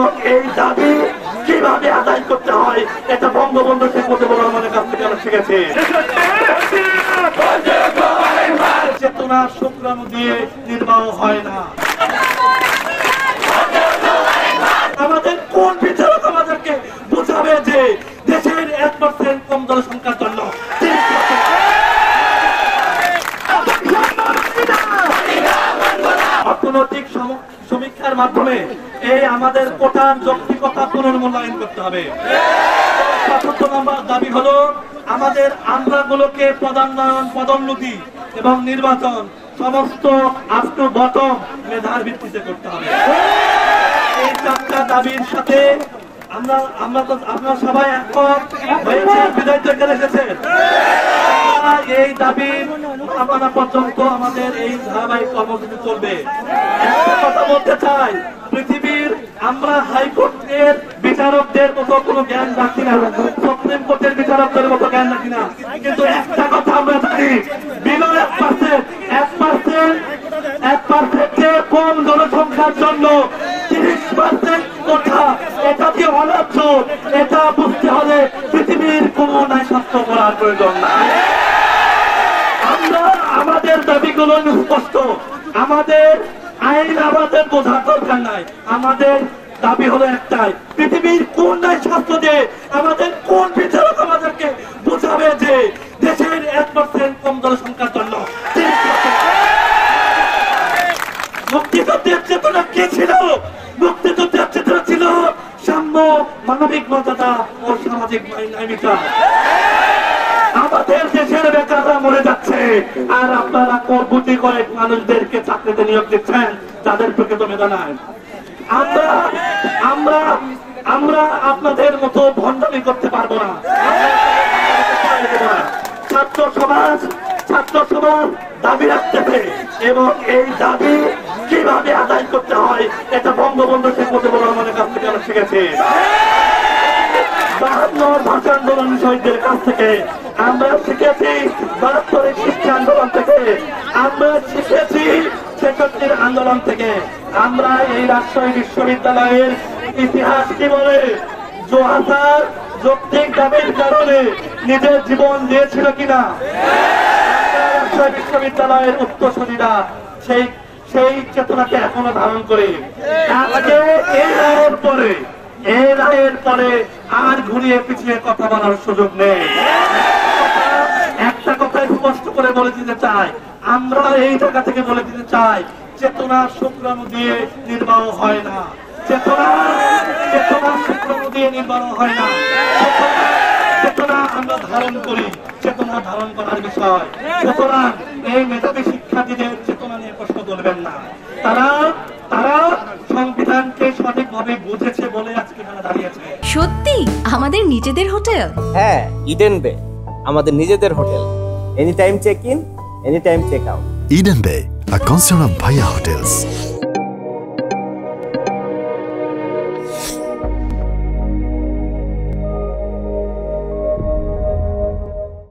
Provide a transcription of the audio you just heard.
এবং এই দাবি কিভাবে আদায় করতে হয় এটা বঙ্গবন্ধু শেখ মুজিবুর রহমানের কাছ থেকে আমরা শিখেছি। চেতনা শুক্রাণু দিয়ে নির্বাহ হয় না। আমাদের কোন বিচারক আমাদেরকে বোঝাবে যে দেশের 1% কম জনসংখ্যার জন্য অর্থনৈতিক সমীক্ষার মাধ্যমে এই আমাদের কোটার যৌক্তিকতা পুনর্মূল্যায়ন করতে হবে। ৭৫ নম্বর দাবি হলো আমাদের আমলাগুলোকে পদোন্নতি এবং নির্বাচন সমস্ত আপ টু বটম মেধার ভিত্তিতে করতে হবে। এই 4টা দাবির সাথে আমরা সবাই একমত হয়েছে, বিদায় থেকে এসেছেন। এই দাবি মানা পর্যন্ত আমাদের এই ধারাবাহিক কর্মসূচি চলবে। একটা কথা বলতে চাই, পৃথিবীর আমরা হাইকোর্টের বিচারকদের মতো কোনো জ্ঞান রাখি না, সুপ্রিম কোর্টের বিচারকদের মতো জ্ঞান রাখি না, কিন্তু একটা কথা আমরা জানি, বিলো 1% কম জনসংখ্যার জন্য 30% কোঠা, এটা কি অন্যায্য? এটা বুঝতে হলে পৃথিবীর কোন ন্যায় শাস্ত্র করার প্রয়োজন নাই। আমরা আমাদের দাবিগুলো স্পষ্ট, আমাদের আইন আমাদের বোঝার দরকার নাই। আমাদের দাবি হলো একটাই, পৃথিবীর কোন ন্যায় শাস্ত্র দিয়ে আমাদের কোন বিচারক আমাদেরকে বোঝাবে যে দেশের 1% কম জনসংখ্যার জন্য মুক্তিযুদ্ধের চেতনা কি ছিল? মুক্তিযুদ্ধের চেতনা ছিল সাম্য, মানবিক মর্যাদা ও সামাজিক ন্যায়িকতা। আমাদের দেশের বেকাররা মরে যাচ্ছে আর আপনারা গুটি কয়েক মানুষদেরকে চাকরিতে নিয়োগ দিচ্ছেন যাদের প্রকৃত মেধা নাই। আমরা আপনাদের মতো ভণ্ডামি করতে পারবো না। ছাত্র সমাজ দাবি রাখতেছে এবং এই দাবি কিভাবে আদায় করতে হয় এটা বঙ্গবন্ধু শেখ মুজিবুর রহমানের কাছ থেকে আমরা শিখেছি। 52 ভাষা আন্দোলন শহীদদের কাছ থেকে আমরা শিখেছি, 72 শিক্ষা আন্দোলন থেকে আমরা শিখেছি, 76 আন্দোলন থেকে আমরা এই রাজশাহী বিশ্ববিদ্যালয়ের ইতিহাস কি বলে। জোহাসার যৌক্তিক দাবির কারণে নিজের জীবন দিয়েছিল কিনা রাজশাহী বিশ্ববিদ্যালয়ের উত্তরসূরিরা সেই চেতনাকে এখনো ধারণ করে। আজকে এই রায়ের পরে আর ঘুরিয়ে পিছিয়ে কথা বলার সুযোগ নেই। একটা কথা স্পষ্ট করে বলে দিতে চাই, আমরা এই জায়গা থেকে বলে দিতে চাই, চেতনা শুক্রাণু দিয়ে নির্বাহ হয় না। চেতনা শুক্রাণু দিয়ে নির্বাহ হয় না। চেতনা আমরা ধারণ করি, চেতনা ধারণ করার বিষয়। সুতরাং এই মেধাবী শিক্ষার্থীদের চেতনা নিয়ে প্রশ্ন তুলবেন না। তারা সংবিধানকে সঠিকভাবে বুঝেছে বলে আজকে এখানে দাঁড়িয়েছে। সত্যি আমাদের নিজেদের হোটেল? হ্যাঁ, ইডেন বে আমাদের নিজেদের হোটেল। Any time check in, any time check out. Eden Bay, a concern of Bhaiya Hotels.